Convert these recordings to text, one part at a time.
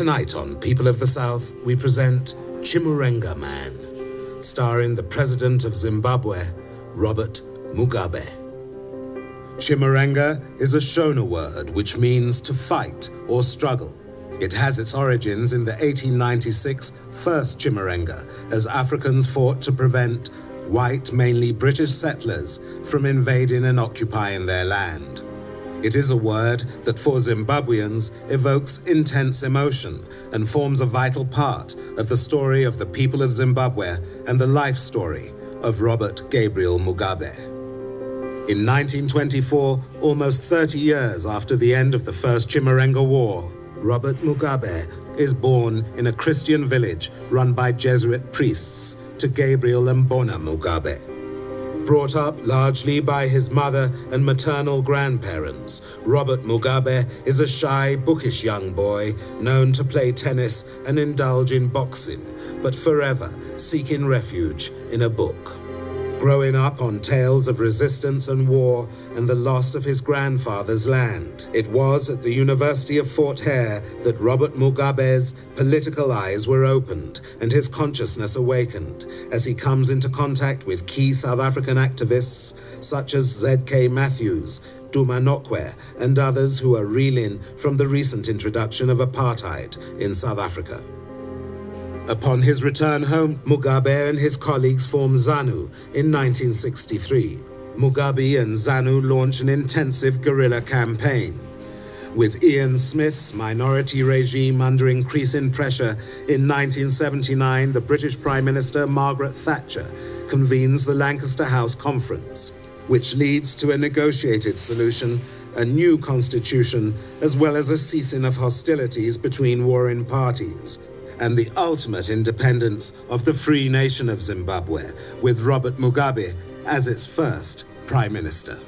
Tonight on People of the South, we present Chimurenga Man, starring the President of Zimbabwe, Robert Mugabe. Chimurenga is a Shona word which means to fight or struggle. It has its origins in the 1896 First Chimurenga, as Africans fought to prevent white, mainly British settlers from invading and occupying their land. It is a word that for Zimbabweans evokes intense emotion and forms a vital part of the story of the people of Zimbabwe and the life story of Robert Gabriel Mugabe. In 1924, almost 30 years after the end of the First Chimurenga War, Robert Mugabe is born in a Christian village run by Jesuit priests to Gabriel and Bona Mugabe. Brought up largely by his mother and maternal grandparents, Robert Mugabe is a shy, bookish young boy known to play tennis and indulge in boxing, but forever seeking refuge in a book. Growing up on tales of resistance and war and the loss of his grandfather's land, it was at the University of Fort Hare that Robert Mugabe's political eyes were opened and his consciousness awakened as he comes into contact with key South African activists such as Z.K. Matthews, Duma Nokwe, and others who are reeling from the recent introduction of apartheid in South Africa. Upon his return home, Mugabe and his colleagues formed ZANU in 1963. Mugabe and ZANU launched an intensive guerrilla campaign. With Ian Smith's minority regime under increasing pressure, in 1979 the British Prime Minister Margaret Thatcher convenes the Lancaster House Conference, which leads to a negotiated solution, a new constitution, as well as a ceasing of hostilities between warring parties, and the ultimate independence of the free nation of Zimbabwe, with Robert Mugabe as its first Prime Minister.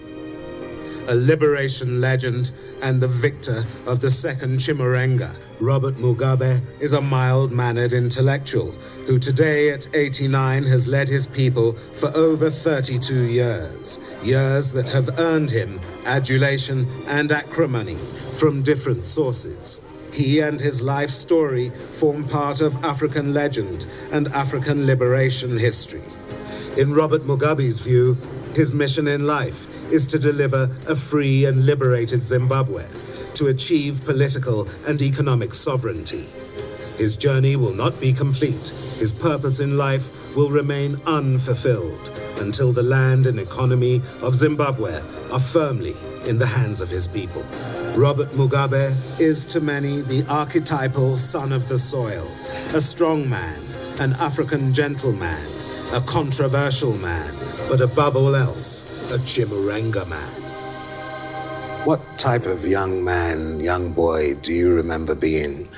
A liberation legend and the victor of the second Chimurenga, Robert Mugabe is a mild-mannered intellectual who today at 89 has led his people for over 32 years, years that have earned him adulation and acrimony from different sources. He and his life story form part of African legend and African liberation history. In Robert Mugabe's view, his mission in life is to deliver a free and liberated Zimbabwe, to achieve political and economic sovereignty. His journey will not be complete. His purpose in life will remain unfulfilled until the land and economy of Zimbabwe are firmly in the hands of his people. Robert Mugabe is to many the archetypal son of the soil, a strong man, an African gentleman, a controversial man, but above all else, a Chimurenga man. What type of young man, young boy do you remember being?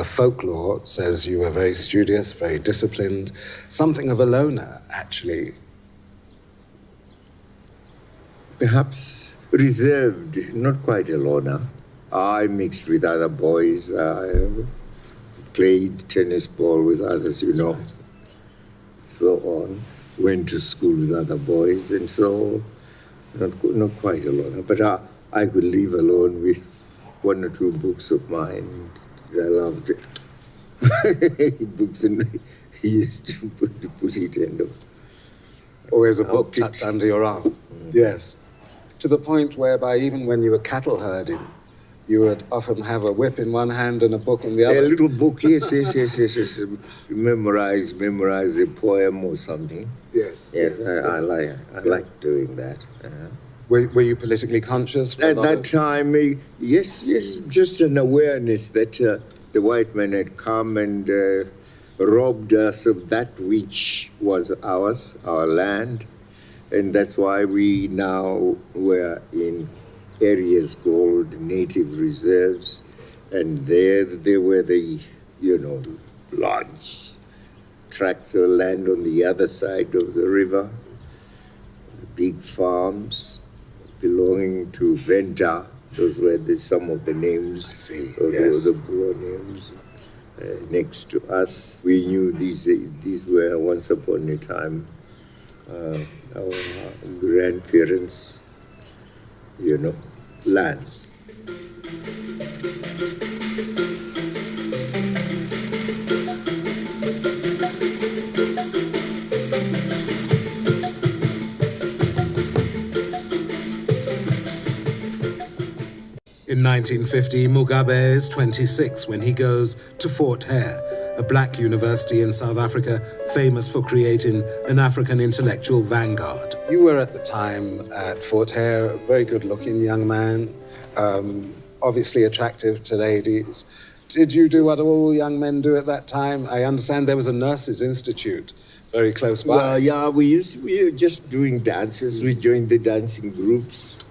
Folklore says you were very studious, very disciplined, something of a loner, actually. Perhaps reserved, not quite a loner. I mixed with other boys. I played tennis ball with others, so on. Went to school with other boys, and so not quite a loner. But I could live alone with one or two books of mine. I loved books, and he used to put it in. Always a book tucked under your arm. Yes. To the point whereby even when you were cattle herding, you would often have a whip in one hand and a book in the other. A little book, yes. Memorize a poem or something. Yes. I like doing that. Were you politically conscious? At that time, yes, just an awareness that the white men had come and robbed us of that which was ours, our land. And that's why we now were in areas called native reserves. And there were the, large tracts of land on the other side of the river, big farms belonging to Venta. Those were some of the names. I see. The Boer names. Next to us, we knew these were once upon a time our grandparents, lands. In 1950, Mugabe is 26 when he goes to Fort Hare, a black university in South Africa famous for creating an African intellectual vanguard. You were at the time at Fort Hare, a very good-looking young man, obviously attractive to ladies. Did you do what all young men do at that time? I understand there was a nurses' institute very close by. Well, yeah, we were just doing dances. We joined the dancing groups.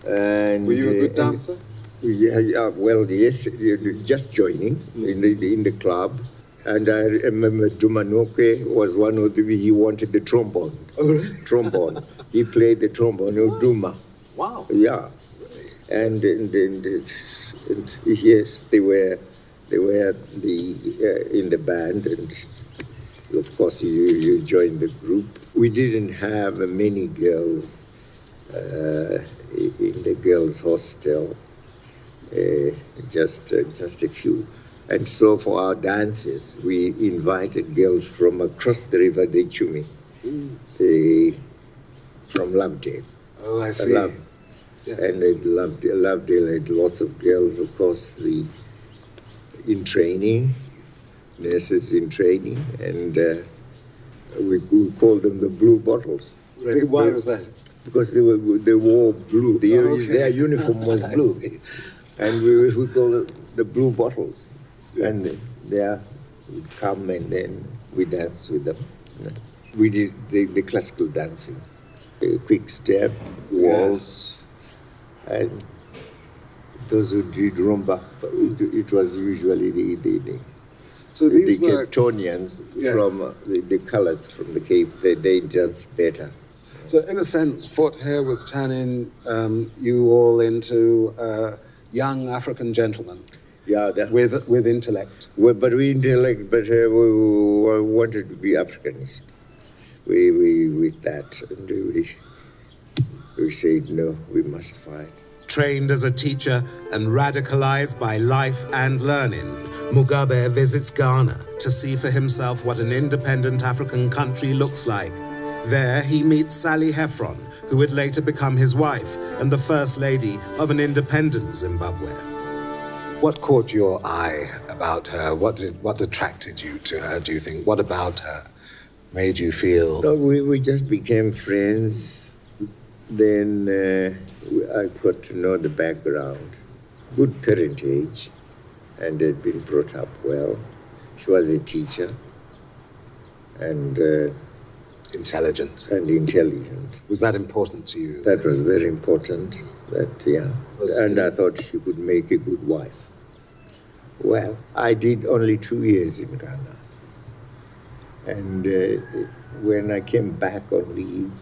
And, were you a good dancer? Yeah, well, yes, just joining in the club. And I remember Dumanoke was one of he wanted the trombone. Oh, really? Trombone. He played the trombone, Duma. Wow. Yeah. And yes, they were in the band, and of course you joined the group. We didn't have many girls in the girls' hostel, just a few. And so for our dances, we invited girls from across the river, the Chumi, from Lovedale. Oh, I see. Yes. And Lovedale had lots of girls, of course, in training, nurses in training, and we called them the blue bottles. Really? Why was that? Because they wore blue. Their uniform was blue. And we called it the blue bottles. Yeah. And they would come, and then we danced with them. We did the classical dancing, quick step, waltz, and those who did rumba. It was usually the Cape Townians from the colours from the Cape. They danced better. So in a sense, Fort Hare was turning you all into young African gentlemen. Yeah, with intellect. We wanted to be Africanist. We with that, and we said no, we must fight. Trained as a teacher and radicalized by life and learning, Mugabe visits Ghana to see for himself what an independent African country looks like. There, he meets Sally Hayfron, who would later become his wife and the first lady of an independent Zimbabwe. What caught your eye about her? What attracted you to her, do you think? What about her made you feel? No, we just became friends. Then I got to know the background. Good parentage, and had been brought up well. She was a teacher, and intelligent. And intelligent. Was that important to you? That was very important. And I thought she could make a good wife. Well, I did only 2 years in Ghana. And when I came back on leave,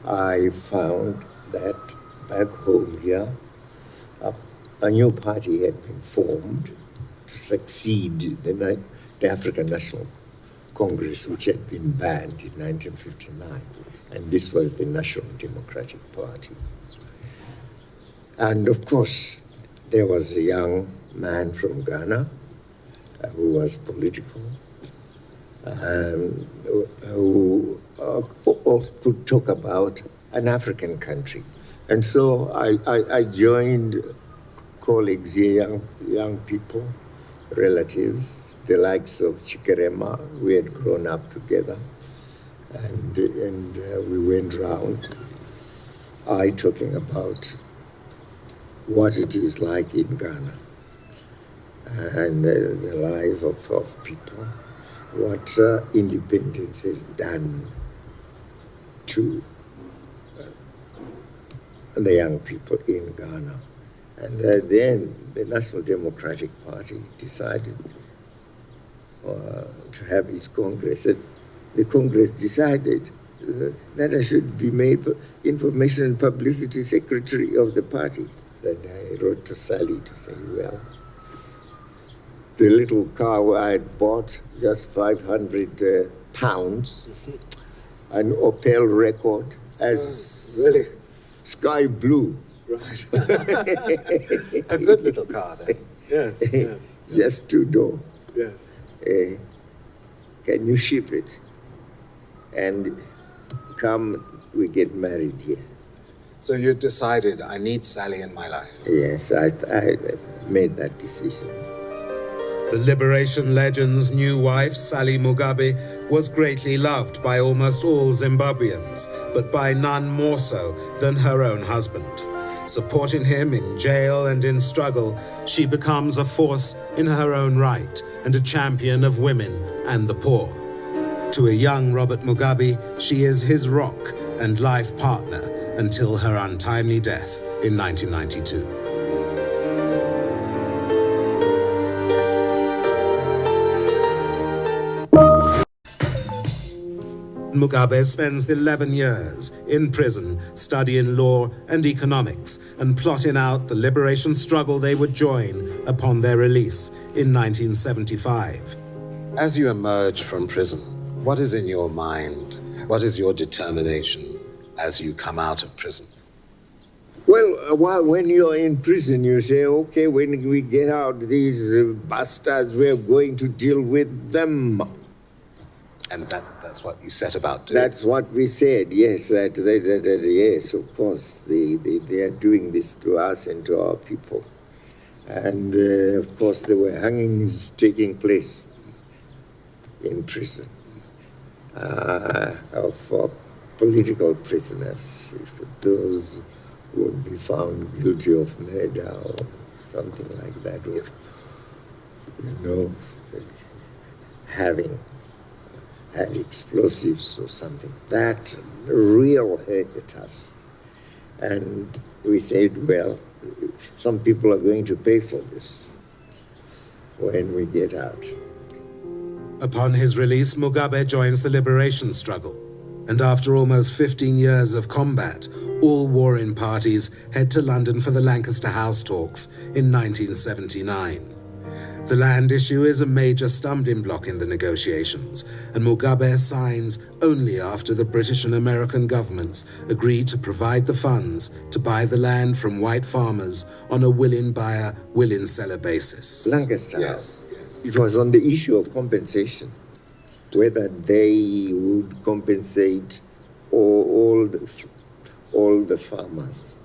I found that back home here, a new party had been formed to succeed the African National Congress, which had been banned in 1959. And this was the National Democratic Party. And of course, there was a young man from Ghana who was political, who could talk about an African country. And so I joined colleagues here, young people, relatives, the likes of Chikerema. We had grown up together, and we went round, talking about what it is like in Ghana and the life of people, what independence has done to the young people in Ghana. And then the National Democratic Party decided to have its Congress. And the Congress decided that I should be made Information and Publicity Secretary of the party. And I wrote to Sally to say, well, the little car I had bought, just 500 pounds, an Opel record, as really sky blue. Right. A good little car then. Yes. Yeah. Just 2-door. Yes. Can you ship it? And come, we get married here. So you decided, I need Sally in my life. Yes, I made that decision. The liberation legend's new wife, Sally Mugabe, was greatly loved by almost all Zimbabweans, but by none more so than her own husband. Supporting him in jail and in struggle, she becomes a force in her own right and a champion of women and the poor. To a young Robert Mugabe, she is his rock and life partner until her untimely death in 1992. Mugabe spends 11 years in prison studying law and economics and plotting out the liberation struggle they would join upon their release in 1975. As you emerge from prison, what is in your mind? What is your determination as you come out of prison? Well, when you're in prison, you say, okay, when we get out, these bastards, we're going to deal with them. And that's what you set about doing? That's what we said, yes. Yes, of course. They are doing this to us and to our people. And, of course, there were hangings taking place in prison of political prisoners, those who would be found guilty of murder or something like that, or, having had explosives or something. That real hurt us. And we said, well, some people are going to pay for this when we get out. Upon his release, Mugabe joins the liberation struggle. And after almost 15 years of combat, all warring parties head to London for the Lancaster House talks in 1979. The land issue is a major stumbling block in the negotiations, and Mugabe signs only after the British and American governments agree to provide the funds to buy the land from white farmers on a willing buyer, willing seller basis. Lancaster House. It was on the issue of compensation, whether they would compensate all the farmers.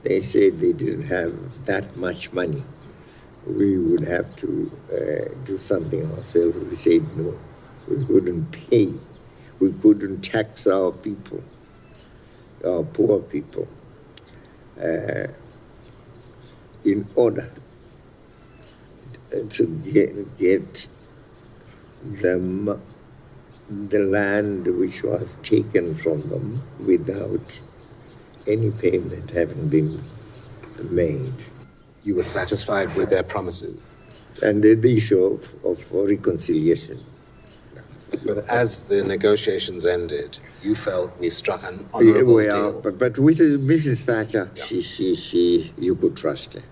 They said they didn't have that much money. We would have to do something ourselves. We said no, we couldn't pay. We couldn't tax our people, our poor people, in order to get them the land which was taken from them without any payment having been made. You were satisfied with their promises? And the issue of reconciliation. But as the negotiations ended, you felt we struck an honorable deal. But with Mrs. Thatcher, she, you could trust her.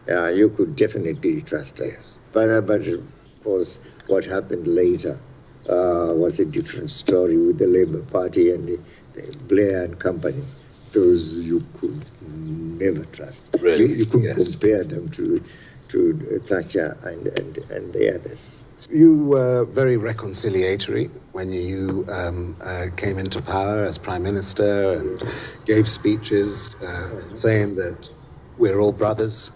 Yeah, you could definitely trust her. Yes. But of course, what happened later was a different story with the Labour Party and the Blair and company. Those you could never trust. Really? You couldn't compare them to Thatcher and the others. You were very reconciliatory when you came into power as Prime Minister and gave speeches saying that we're all brothers,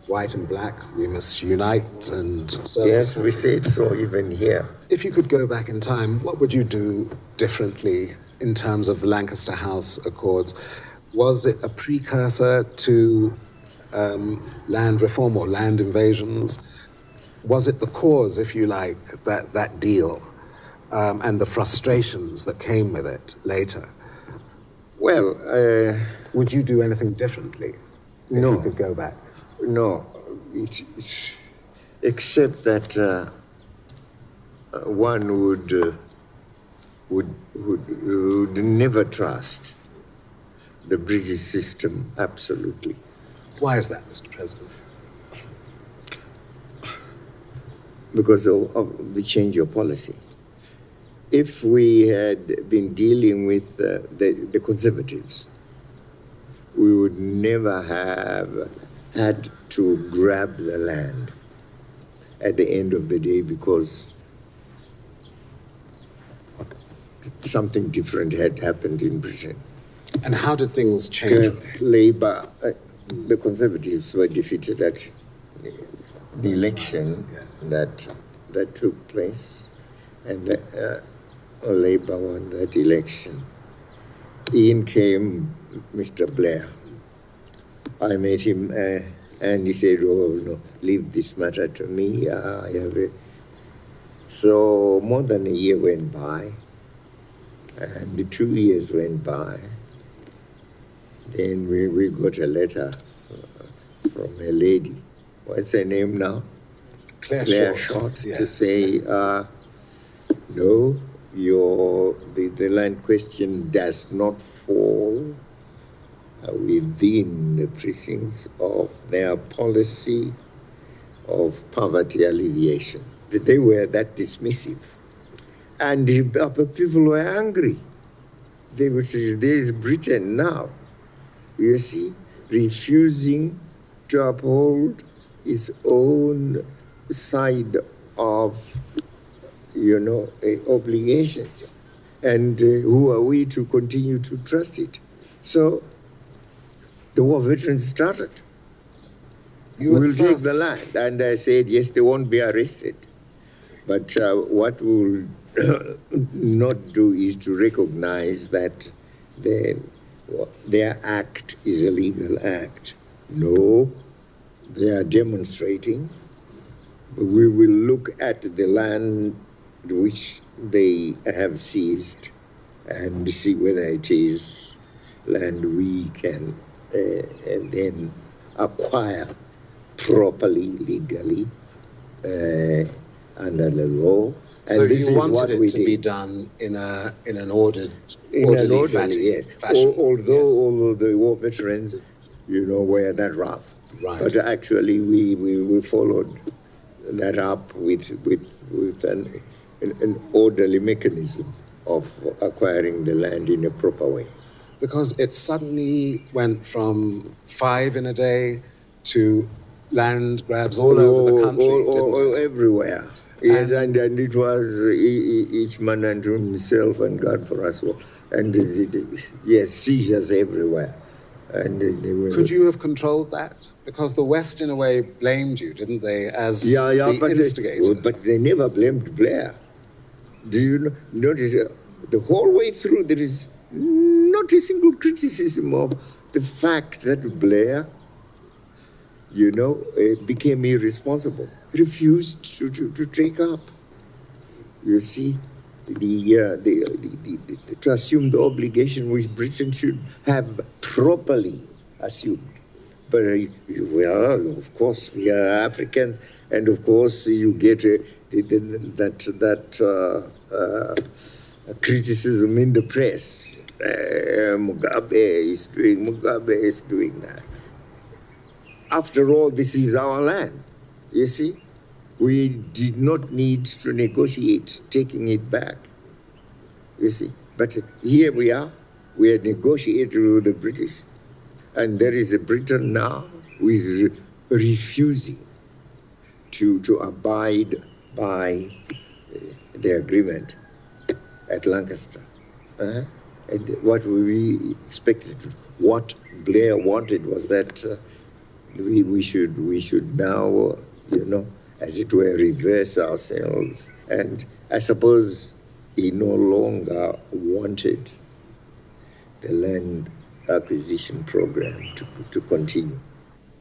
white and black, we must unite and so. Yes, we said so even here. If you could go back in time, what would you do differently in terms of the Lancaster House Accords? Was it a precursor to land reform or land invasions? Was it the cause, if you like, that deal and the frustrations that came with it later? Well, would you do anything differently if you could go back? No, it's except that one would never trust the British system, absolutely. Why is that, Mr. President? Because of the change of policy. If we had been dealing with the Conservatives, we would never have had to grab the land at the end of the day because something different had happened in Britain. And how did things change? Labour, the Conservatives were defeated at the election that took place, and Labour won that election. In came Mr. Blair. I met him and he said, "Oh, no, leave this matter to me. I have a..." So more than a year went by, and the 2 years went by. Then we got a letter from a lady. What's her name now? Claire Short, yes. To say, no, the land question does not fall within the precincts of their policy of poverty alleviation. They were that dismissive. And people were angry. They would say, there is Britain now, you see, refusing to uphold its own side of, obligations. And who are we to continue to trust it? So the war veterans started. We will take the land. And I said, yes, they won't be arrested. But what we'll not do is to recognize that their act is a legal act. No, they are demonstrating. We will look at the land which they have seized and see whether it is land we can and then acquire properly, legally, under the law. So you wanted it to be done in an orderly fashion. Yes. Although the war veterans, were that rough. Right. But actually, we followed that up with an orderly mechanism of acquiring the land in a proper way. Because it suddenly went from 5 in a day to land grabs all over the country. Everywhere. Yes, and it was each man unto himself and God for us all. And yes, seizures everywhere. And could you have controlled that? Because the West, in a way, blamed you, didn't they, as the instigator? But they never blamed Blair. Do you notice the whole way through there is not a single criticism of the fact that Blair, became irresponsible, refused to take up, you see, to assume the obligation which Britain should have properly assumed. But of course, we are Africans, and of course you get criticism in the press. Mugabe is doing that. After all, this is our land, you see. We did not need to negotiate taking it back, you see. But here we are negotiating with the British. And there is a Britain now who is refusing to abide by the agreement at Lancaster. And what we expected, what Blair wanted was that we should now, as it were, reverse ourselves. And I suppose he no longer wanted the land acquisition program to continue.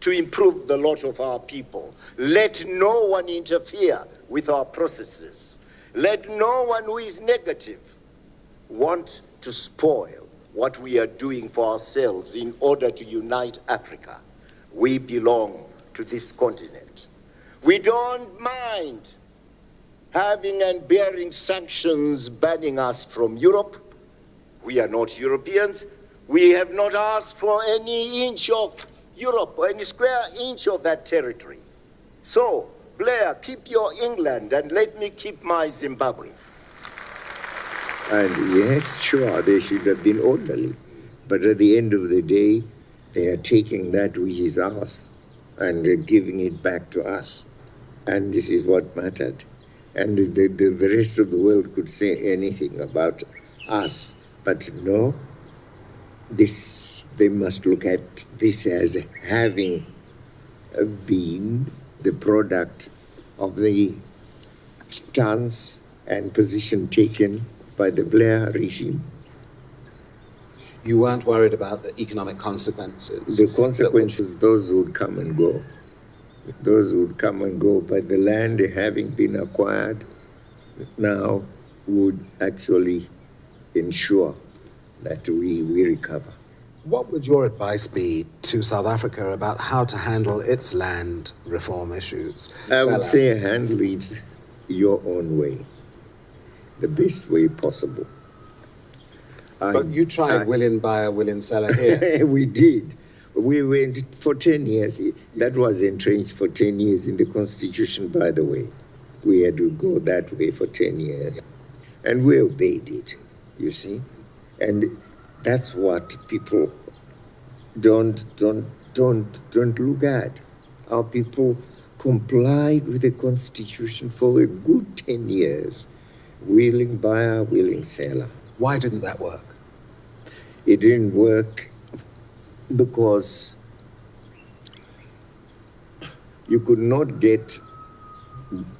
To improve the lot of our people, let no one interfere with our processes. Let no one who is negative want to spoil what we are doing for ourselves in order to unite Africa. We belong to this continent. We don't mind having and bearing sanctions banning us from Europe. We are not Europeans. We have not asked for any inch of Europe or any square inch of that territory. So, Blair, keep your England and let me keep my Zimbabwe. And yes, sure, they should have been orderly. But at the end of the day, they are taking that which is ours and giving it back to us. And this is what mattered. And the rest of the world could say anything about us. But no, they must look at this as having been the product of the stance and position taken by the Blair regime. You weren't worried about the economic consequences? The consequences, those would come and go. Those would come and go, but the land having been acquired now would actually ensure that we recover. What would your advice be to South Africa about how to handle its land reform issues? I would say handle it your own way, the best way possible. But you tried willing buyer, willing seller here. We did. We went for 10 years. That was entrenched for 10 years in the Constitution, by the way. We had to go that way for 10 years. And we obeyed it, you see. And that's what people don't look at. Our people complied with the Constitution for a good 10 years. Willing buyer, willing seller. Why didn't that work? It didn't work because you could not get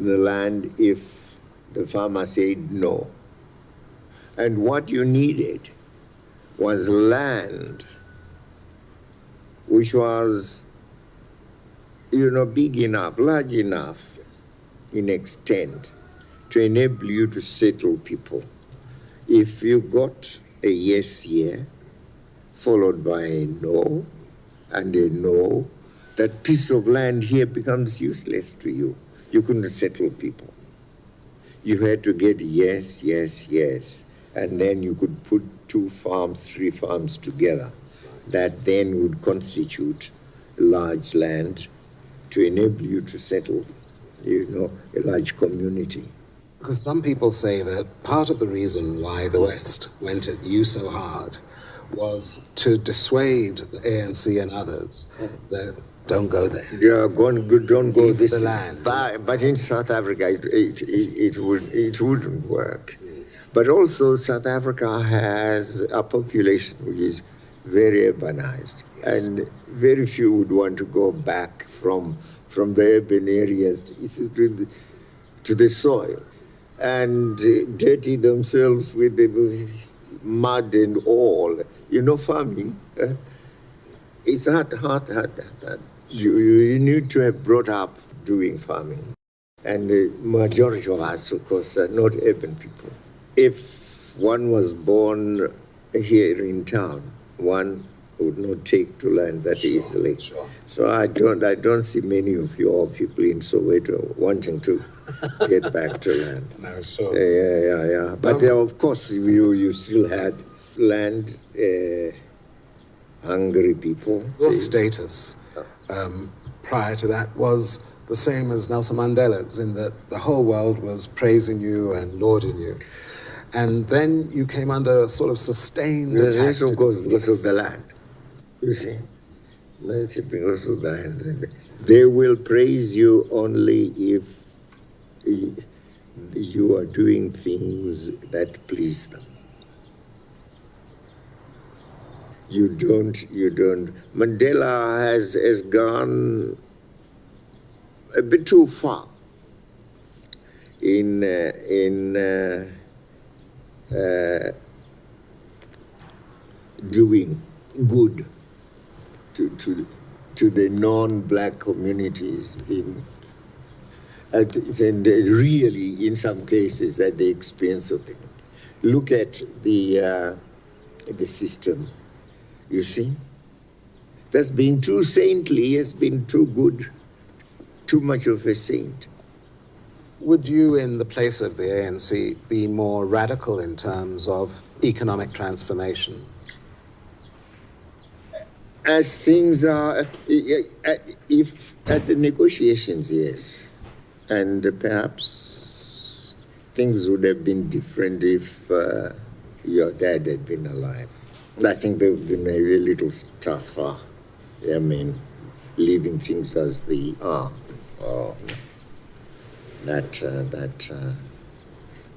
the land if the farmer said no. And what you needed was land which was, big enough, large enough in extent to enable you to settle people. If you got a yes here, followed by a no, and a no, that piece of land here becomes useless to you. You couldn't settle people. You had to get yes, yes, yes, and then you could put 2 farms, 3 farms together. That then would constitute large land to enable you to settle, a large community. Because some people say that part of the reason why the West went at you so hard was to dissuade the ANC and others that don't go there. Yeah, don't go Leave this the land. But in South Africa, it wouldn't work. But also, South Africa has a population which is very urbanized, and very few would want to go back from the urban areas to the soil and dirty themselves with the mud and all. Farming, it's hard. You need to have brought up doing farming. And the majority of us, of course, are not urban people. If one was born here in town, one would not take to land that easily. Sure. So I don't see many of your people in Soweto wanting to get back to land. No, sure. Yeah. But of course, you still had land, hungry people. Your status prior to that was the same as Nelson Mandela's, in that the whole world was praising you and lauding you. And then you came under a sort of sustained attack. Yes, of course, because of the land. You see, because of the land. They will praise you only if you are doing things that please them. You don't. Mandela has gone a bit too far in doing good to the non-black communities and really, in some cases, at the expense of them. Look at the system. You see, that's been too saintly, has been too good, too much of a saint. Would you, in the place of the ANC, be more radical in terms of economic transformation? As things are, if at the negotiations, yes. And perhaps things would have been different if your dad had been alive. I think they would have been maybe a little tougher. Leaving things as they are.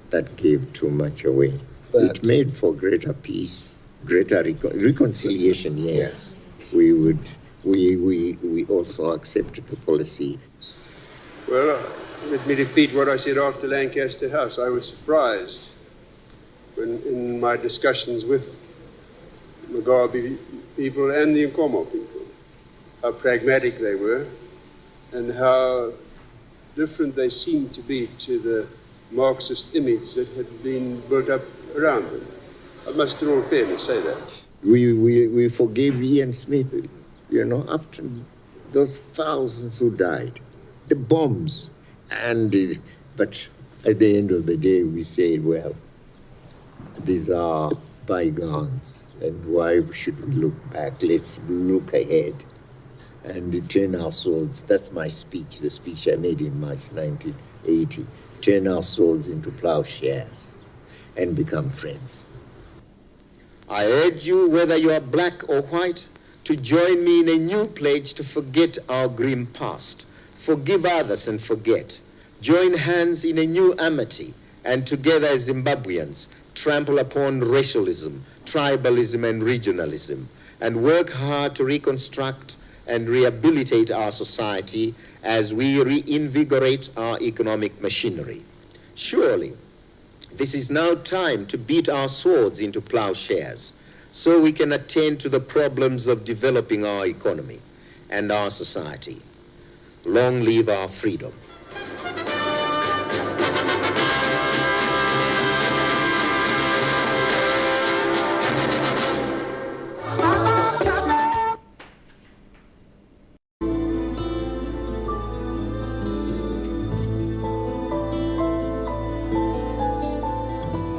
That gave too much away. It made for greater peace, greater reconciliation, yes. We also accept the policy. Well, let me repeat what I said after Lancaster House. I was surprised when, in my discussions with Mugabe people and the Nkomo people, how pragmatic they were and how different they seemed to be to the Marxist image that had been built up around them. I must, in all fairness, say that. We forgave Ian Smith, you know, after those thousands who died, the bombs, but at the end of the day, we said, well, these are bygones, and why should we look back? Let's look ahead and turn our swords. That's my speech, the speech I made in March 1980. Turn our swords into plowshares and become friends. I urge you, whether you are black or white, to join me in a new pledge to forget our grim past, forgive others and forget, join hands in a new amity, and together as Zimbabweans, trample upon racialism, tribalism, and regionalism, and work hard to reconstruct and rehabilitate our society as we reinvigorate our economic machinery. Surely, this is now time to beat our swords into plowshares so we can attend to the problems of developing our economy and our society. Long live our freedom.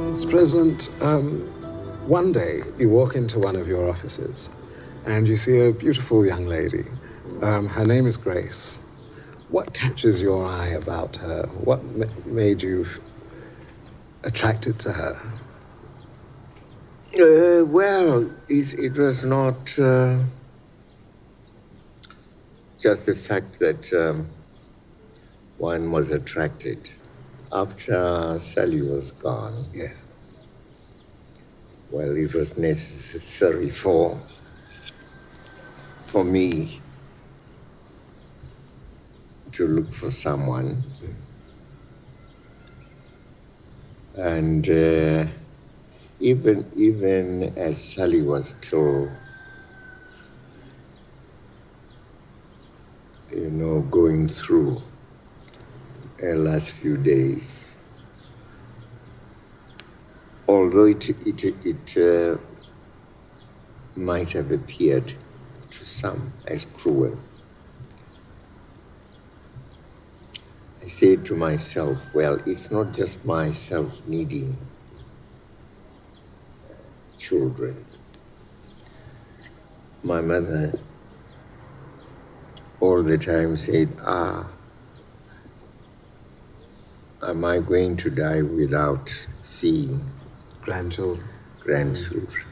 Mr. President, one day you walk into one of your offices and you see a beautiful young lady. Her name is Grace. What catches your eye about her? What made you attracted to her? Well, it was not just the fact that one was attracted. After Sally was gone, Yes. well, it was necessary for me to look for someone. And even as Sally was still, you know, going through her last few days, although it might have appeared to some as cruel, I said to myself, well, it's not just myself needing children. My mother all the time said, am I going to die without seeing Grandchildren. grandchildren?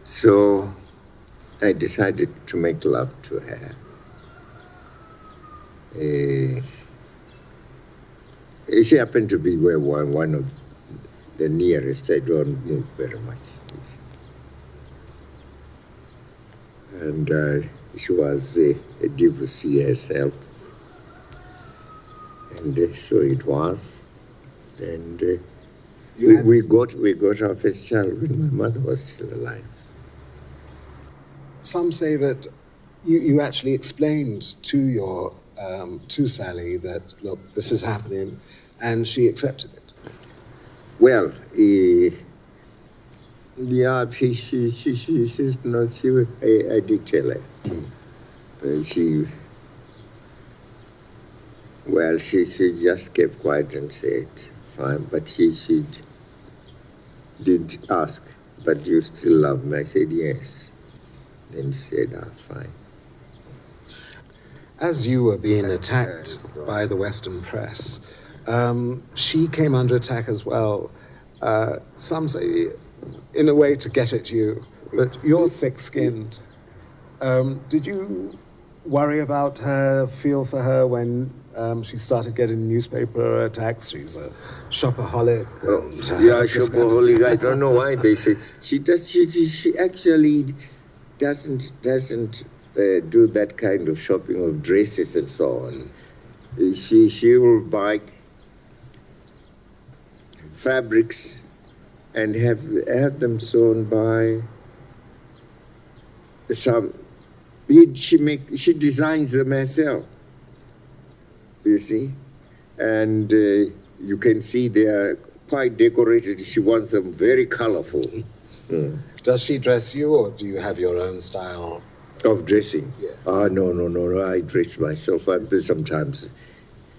So I decided to make love to her. She happened to be one of the nearest. I don't move very much. And she was a divorcee herself. And so it was. And we got our first child when my mother was still alive. Some say that you actually explained to your to Sally that, look, this is happening, and she accepted it. Well, yeah, she's not. I did tell her. But she just kept quiet and said, fine. But she did ask, but do you still love me? I said, yes. Then she said, fine. As you were being attacked by the Western press, she came under attack as well. Some say, in a way, to get at you, but you're thick-skinned. Did you worry about her, feel for her when she started getting newspaper attacks? She's a shopaholic. Shopaholic. I don't know why they say she does. She actually doesn't do that kind of shopping of dresses and so on. She will buy fabrics and have them sewn by some. She designs them herself. You see, and you can see they are quite decorated. She wants them very colorful. Does she dress you, or do you have your own style of dressing? Yes. No. I dress myself. Sometimes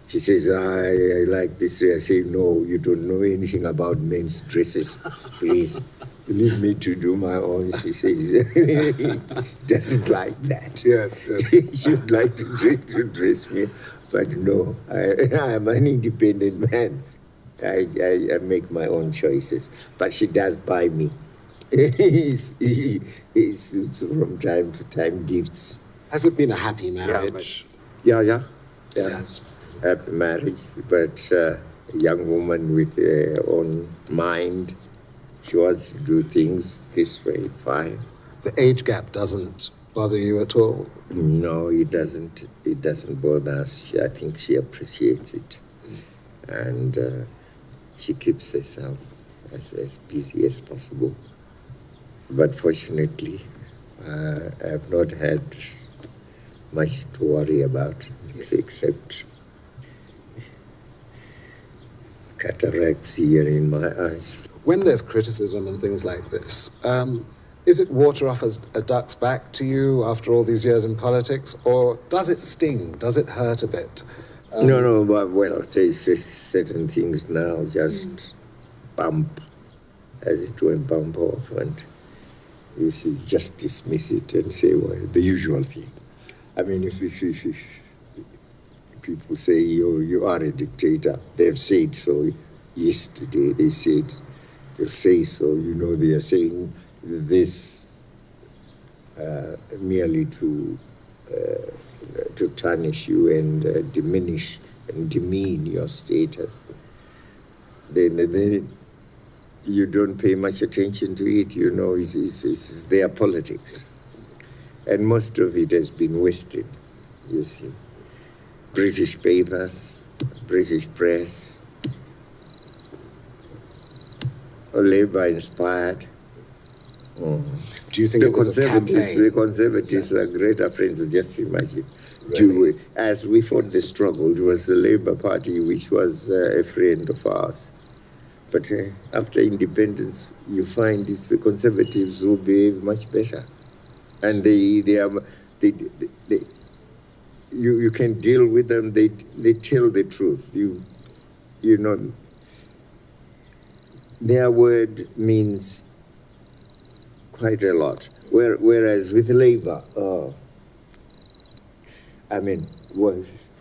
she says, I like this. I say, no, you don't know anything about men's dresses. Please, leave me to do my own. She says, doesn't like that. Yes. She would like to dress me, but no, I am an independent man. I make my own choices, but she does buy me. It's from time to time gifts. Has it been a happy marriage? Yeah. Yes. Happy marriage, but a young woman with her own mind. She wants to do things this way, fine. The age gap doesn't bother you at all? No, it doesn't. It doesn't bother us. I think she appreciates it. And she keeps herself as busy as possible. But fortunately, I have not had much to worry about, except cataracts here in my eyes. When there's criticism and things like this, is it water off a duck's back to you after all these years in politics, or does it sting? Does it hurt a bit? No, but well, there's certain things now just bump, as it were, bump off, and you see, just dismiss it and say, well, the usual thing. I mean, if people say you are a dictator, they've said so yesterday, they'll say so, they are saying this merely to tarnish you and diminish and demean your status. Then you don't pay much attention to it, it's their politics. And most of it has been wasted, you see. British papers, British press, Labour-inspired. Do you think the Conservatives are greater friends, just imagine. Really? As we fought the struggle, it was the Labour Party which was a friend of ours. But after independence, you find it's the Conservatives who behave much better. And you can deal with them, they tell the truth. Their word means quite a lot. Whereas with Labour,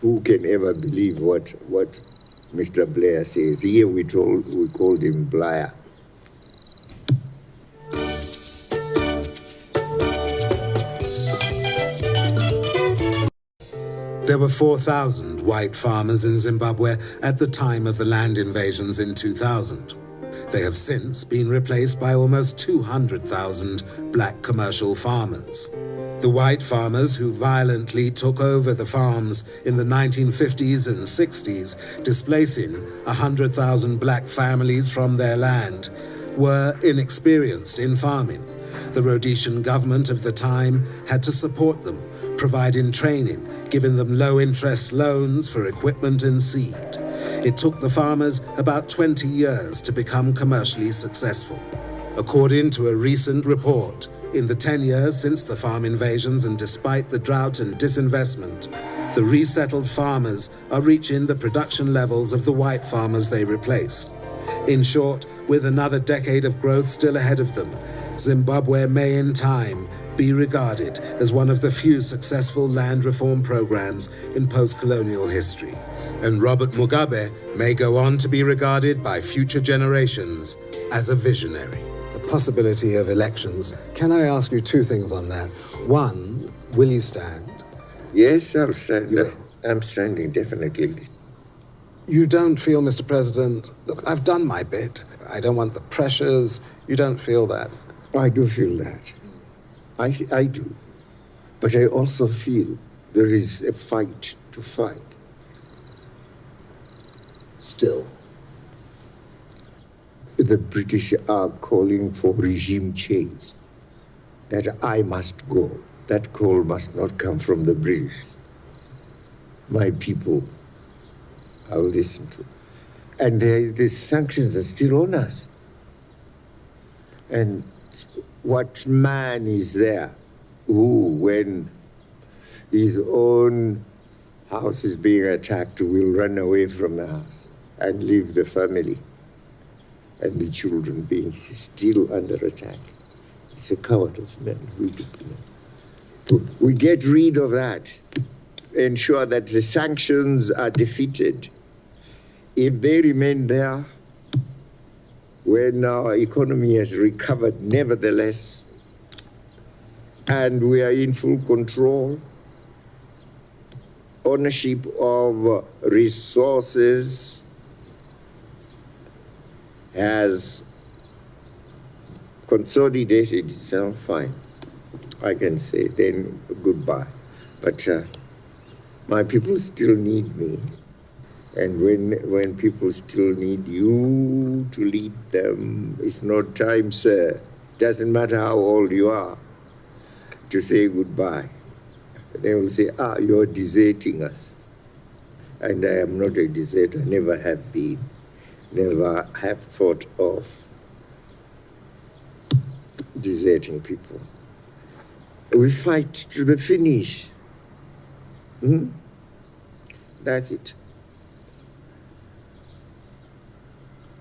who can ever believe what Mr. Blair says? Here we called him Blair. There were 4,000 white farmers in Zimbabwe at the time of the land invasions in 2000. They have since been replaced by almost 200,000 black commercial farmers. The white farmers who violently took over the farms in the 1950s and 60s, displacing 100,000 black families from their land, were inexperienced in farming. The Rhodesian government of the time had to support them, providing training, giving them low-interest loans for equipment and seed. It took the farmers about 20 years to become commercially successful. According to a recent report, in the 10 years since the farm invasions and despite the drought and disinvestment, the resettled farmers are reaching the production levels of the white farmers they replaced. In short, with another decade of growth still ahead of them, Zimbabwe may in time be regarded as one of the few successful land reform programs in post-colonial history. And Robert Mugabe may go on to be regarded by future generations as a visionary. The possibility of elections. Can I ask you two things on that? One, will you stand? Yes, I'll stand. I'm standing, definitely. You don't feel, Mr. President, look, I've done my bit. I don't want the pressures. You don't feel that? I do feel that. I do. But I also feel there is a fight to fight. Still. The British are calling for regime change, that I must go. That call must not come from the British. My people, I'll listen to. And the sanctions are still on us. And what man is there who, when his own house is being attacked, will run away from the house and leave the family and the children being still under attack? It's a coward of men. We get rid of that, ensure that the sanctions are defeated. If they remain there, when our economy has recovered nevertheless, and we are in full control, ownership of resources has consolidated itself, fine. I can say then goodbye. But my people still need me. And when people still need you to lead them, it's not time, sir. Doesn't matter how old you are, to say goodbye. They will say, you're deserting us. And I am not a deserter, never have been, never have thought of deserting people. We fight to the finish. That's it.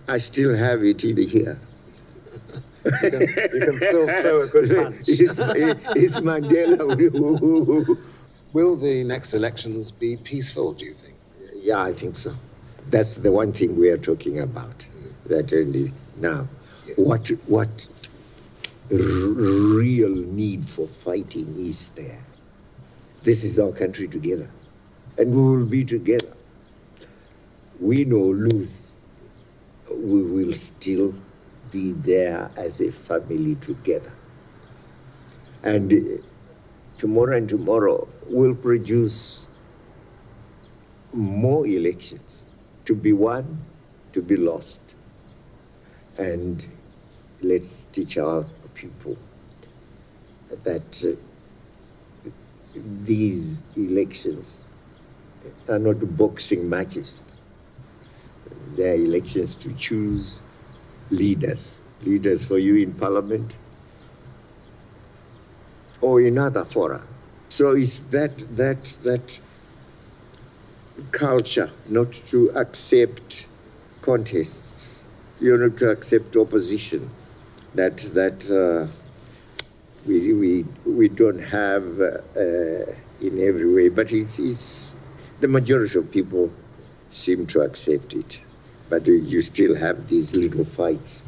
I still have it in here. You can still throw a good punch. It's Mandela. Will the next elections be peaceful, do you think? Yeah, I think so. That's the one thing we are talking about. That now, yes. What real need for fighting is there? This is our country together, and we will be together. Win or lose, we will still be there as a family together. And tomorrow will produce more elections, to be won, to be lost. And let's teach our people that these elections are not boxing matches. They are elections to choose leaders for you in parliament or in other fora. So it's that culture not to accept contests, not to accept opposition, that we don't have in every way, but it's the majority of people seem to accept it. But you still have these little fights.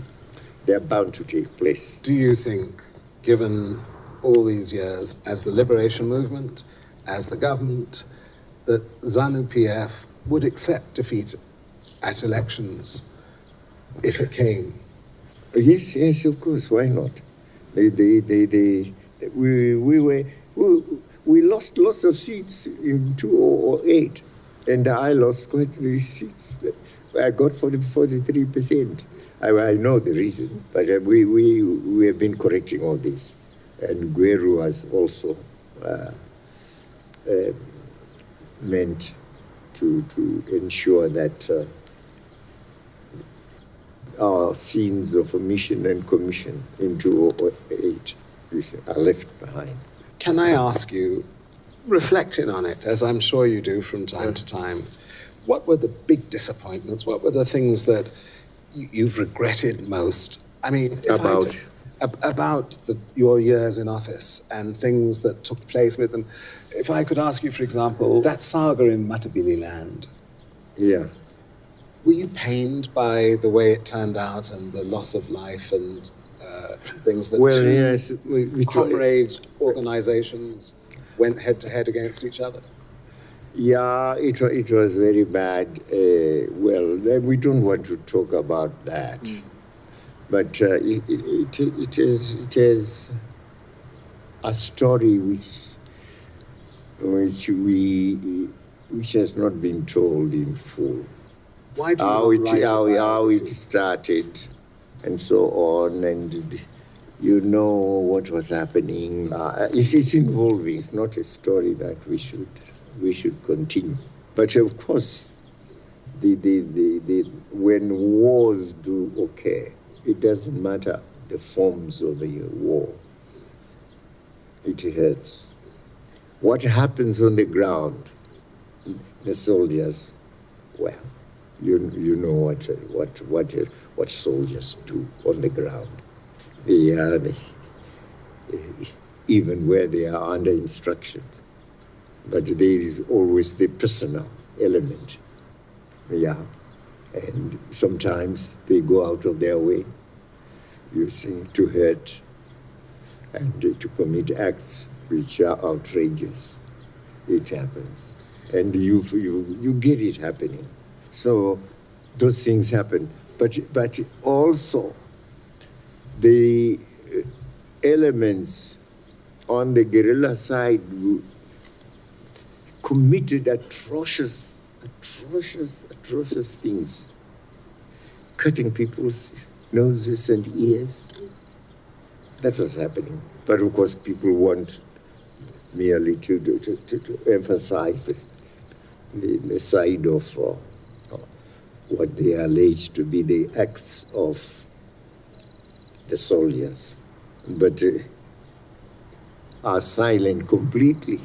They're bound to take place. Do you think, given all these years, as the liberation movement, as the government, that Zanu-PF would accept defeat at elections if it came? Yes, of course. Why not? We lost lots of seats in 2008, and I lost quite a few seats. I got 43%. I know the reason, but we have been correcting all this. And Gweru has also meant to ensure that our scenes of omission and commission in 2008 are left behind. Can I ask you, reflecting on it, as I'm sure you do from time to time, what were the big disappointments? What were the things that you've regretted most? I mean, about your years in office and things that took place with them. If I could ask you, for example, that saga in Matabele land. Yeah. Were you pained by the way it turned out and the loss of life and things that yes, comrade organizations went head-to-head against each other? Yeah, it was very bad. Well, we don't want to talk about that. But it is a story which has not been told in full. Why do you how it started and so on, and you know what was happening. It's involving. It's not a story that we should continue. But of course, when wars do occur, it doesn't matter the forms of the war. It hurts. What happens on the ground, the soldiers, well, you know what soldiers do on the ground. Even where they are under instructions. But there is always the personal element. Yeah. And sometimes they go out of their way, you see, to hurt and to commit acts which are outrageous. It happens. And you get it happening. So those things happen. But also the elements on the guerrilla side committed atrocious things, cutting people's noses and ears. That was happening. But of course, people want merely to emphasize the side of what they allege to be the acts of the soldiers, but are silent completely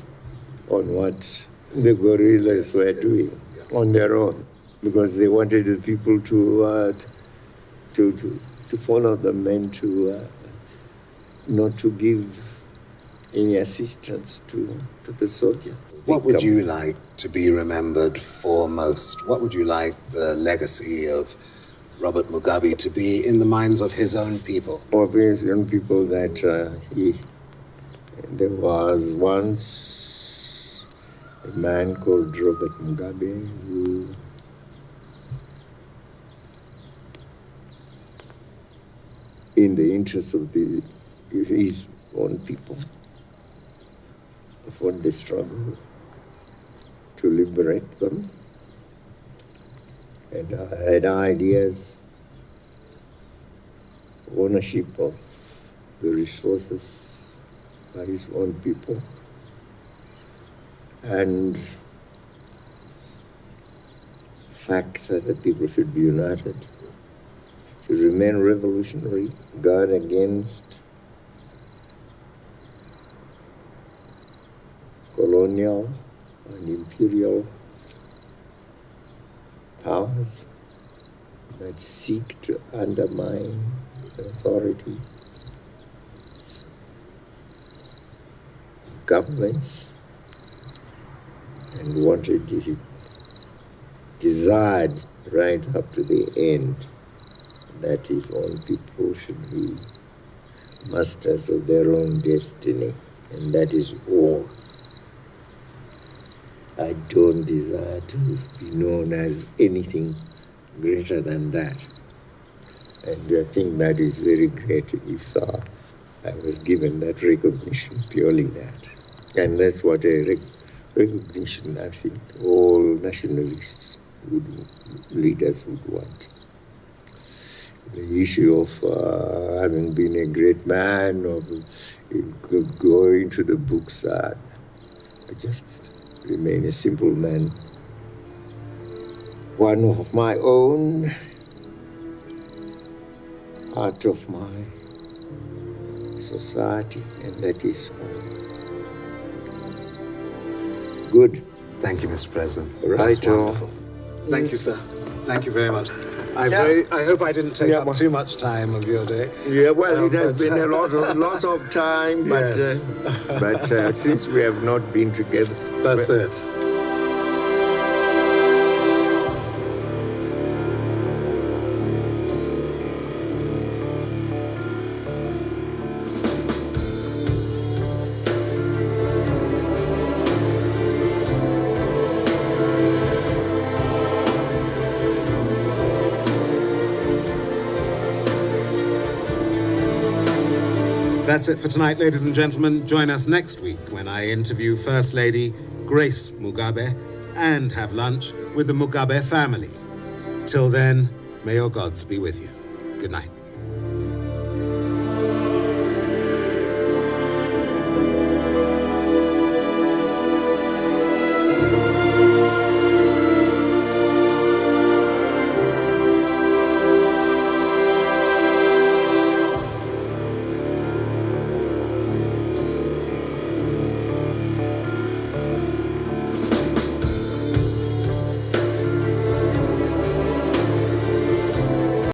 on what the guerrillas were doing on their own, because they wanted the people to follow them and to not to give any assistance to the soldiers. What would you like to be remembered for most? What would you like the legacy of Robert Mugabe to be in the minds of his own people? Of his own people, that there was once a man called Robert Mugabe who in the interest of his own people, fought the struggle to liberate them, and had ideas, ownership of the resources by his own people, and fact that the people should be united, should remain revolutionary, guard against colonial and imperial powers that seek to undermine the authority of governments, and he desired right up to the end that his own people should be masters of their own destiny, and that is all. I don't desire to be known as anything greater than that. And I think that is very great if I was given that recognition, purely that. And that's what a recognition I think all nationalists leaders would want. The issue of having been a great man, of going to the books, I just remain a simple man, one of my own, part of my society, and that is all. Good. Thank you, Mr. President. Right. That's wonderful. Thank you, sir. Thank you very much. I hope I didn't take up too much time of your day. Yeah, well, it has been a lot of time, but, yes. but since we have not been together. That's it. That's it for tonight, ladies and gentlemen. Join us next week when I interview First Lady Grace Mugabe and have lunch with the Mugabe family. Till then, may your gods be with you. Good night.